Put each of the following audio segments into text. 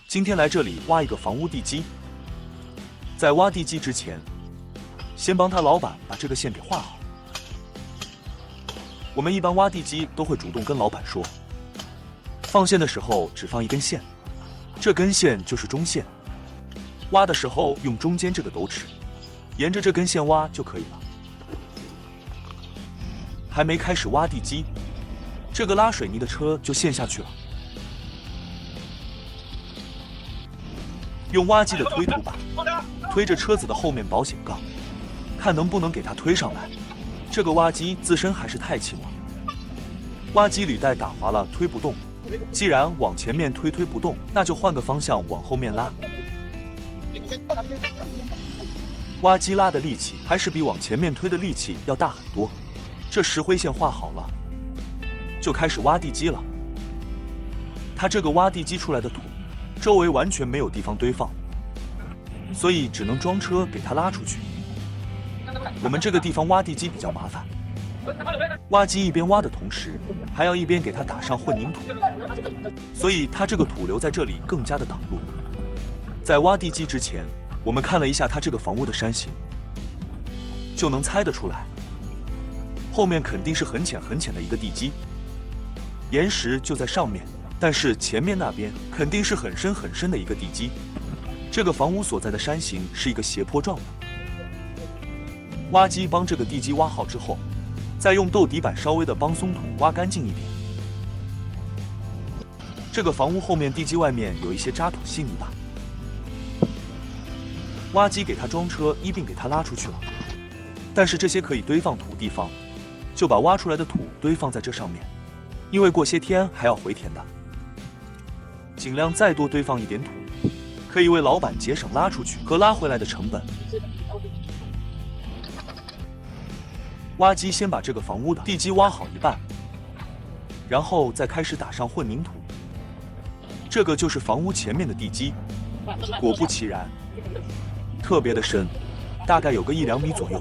今天来这里挖一个房屋地基。在挖地基之前，先帮他老板把这个线给画好。我们一般挖地基都会主动跟老板说，放线的时候只放一根线，这根线就是中线。挖的时候用中间这个斗尺，沿着这根线挖就可以了。还没开始挖地基，这个拉水泥的车就陷下去了。用挖机的推土板推着车子的后面保险杠，看能不能给它推上来。这个挖机自身还是太轻了，挖机履带打滑了，推不动。既然往前面推不动，那就换个方向往后面拉。挖机拉的力气还是比往前面推的力气要大很多。这石灰线画好了，就开始挖地基了。它这个挖地基出来的土，周围完全没有地方堆放，所以只能装车给它拉出去。我们这个地方挖地基比较麻烦，挖机一边挖的同时，还要一边给它打上混凝土，所以它这个土留在这里更加的挡路。在挖地基之前，我们看了一下它这个房屋的山形，就能猜得出来，后面肯定是很浅很浅的一个地基，岩石就在上面，但是前面那边肯定是很深很深的一个地基。这个房屋所在的山形是一个斜坡状的。挖机帮这个地基挖好之后，再用斗底板稍微的帮松土挖干净一点。这个房屋后面地基外面有一些渣土稀泥巴，挖机给它装车一并给它拉出去了。但是这些可以堆放土地方，就把挖出来的土堆放在这上面，因为过些天还要回填的。尽量再多堆放一点土，可以为老板节省拉出去和拉回来的成本。挖机先把这个房屋的地基挖好一半，然后再开始打上混凝土。这个就是房屋前面的地基。果不其然，特别的深，大概有个1-2米左右。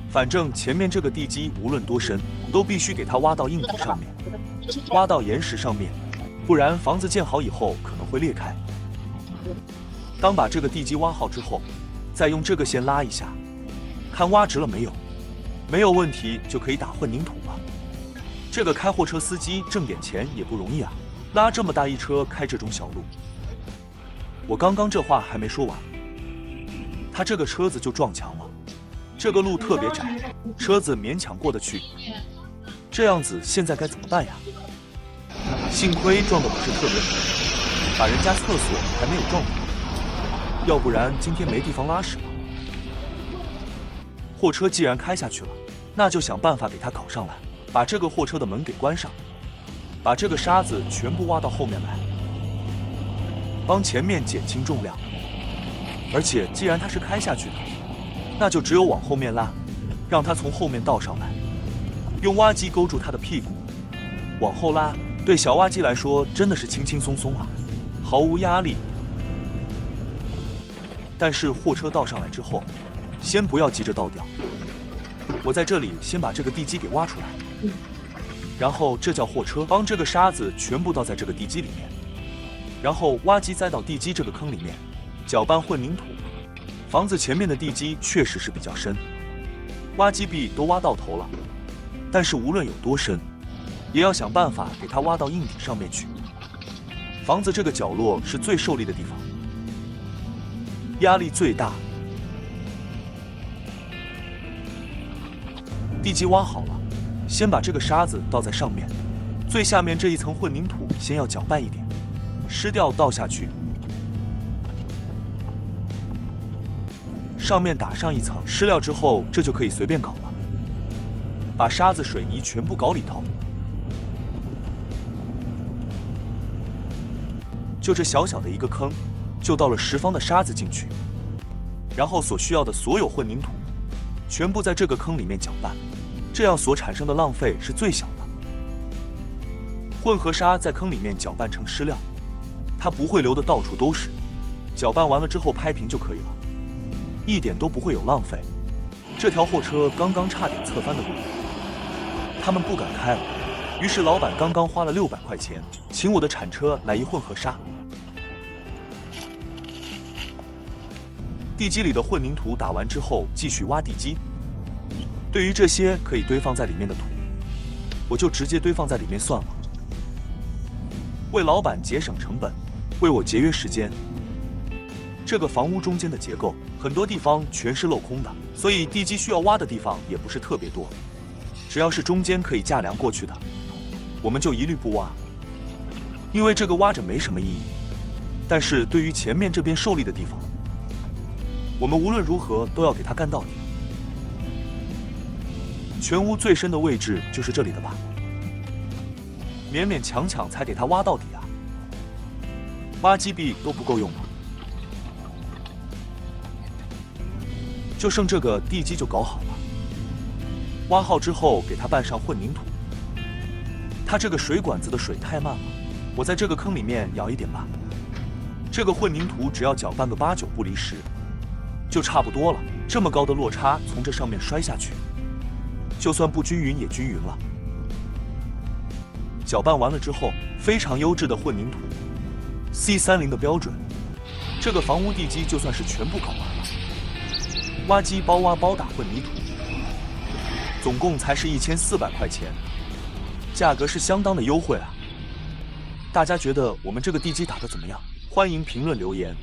反正前面这个地基无论多深，都必须给它挖到硬底上面，挖到岩石上面，不然房子建好以后可能会裂开。当把这个地基挖好之后，再用这个线拉一下，看挖直了没有。没有问题就可以打混凝土了。这个开货车司机挣点钱也不容易啊，拉这么大一车开这种小路。我刚刚这话还没说完，他这个车子就撞墙了。这个路特别窄，车子勉强过得去。这样子现在该怎么办呀？幸亏撞的不是特别狠，把人家厕所还没有撞倒，要不然今天没地方拉屎了。货车既然开下去了，那就想办法给它搞上来，把这个货车的门给关上，把这个沙子全部挖到后面来，帮前面减轻重量。而且既然它是开下去的，那就只有往后面拉，让它从后面倒上来，用挖机勾住它的屁股，往后拉，对小挖机来说真的是轻轻松松啊，毫无压力。但是货车倒上来之后，先不要急着倒掉，我在这里先把这个地基给挖出来，然后这叫货车帮这个沙子全部倒在这个地基里面，然后挖机栽到地基这个坑里面，搅拌混凝土。房子前面的地基确实是比较深，挖机壁都挖到头了，但是无论有多深，也要想办法给它挖到硬底上面去。房子这个角落是最受力的地方，压力最大。地基挖好了，先把这个沙子倒在上面，最下面这一层混凝土先要搅拌一点，湿掉倒下去，上面打上一层湿料之后，这就可以随便搞了。把沙子水泥全部搞里头，就这小小的一个坑，就倒了10方的沙子进去，然后所需要的所有混凝土全部在这个坑里面搅拌，这样所产生的浪费是最小的。混合沙在坑里面搅拌成湿料，它不会流得到处都是，搅拌完了之后拍平就可以了，一点都不会有浪费。这条货车刚刚差点侧翻的路，他们不敢开了，于是老板刚刚花了600块钱，请我的铲车来一混合沙。地基里的混凝土打完之后，继续挖地基。对于这些可以堆放在里面的土，我就直接堆放在里面算了，为老板节省成本，为我节约时间。这个房屋中间的结构，很多地方全是镂空的，所以地基需要挖的地方也不是特别多。只要是中间可以架梁过去的，我们就一律不挖，因为这个挖着没什么意义。但是对于前面这边受力的地方，我们无论如何都要给它干到底。全屋最深的位置就是这里的吧，勉勉强强才给它挖到底啊，挖机壁都不够用了，就剩这个地基就搞好了。挖好之后给它拌上混凝土，它这个水管子的水太慢了，我在这个坑里面舀一点吧。这个混凝土只要搅拌个8、9不离10，就差不多了。这么高的落差从这上面摔下去，就算不均匀也均匀了。搅拌完了之后，非常优质的混凝土 C30的标准，这个房屋地基就算是全部搞完了。挖机包挖包打混凝土，总共才是1400块钱，价格是相当的优惠啊！大家觉得我们这个地基打得怎么样？欢迎评论留言。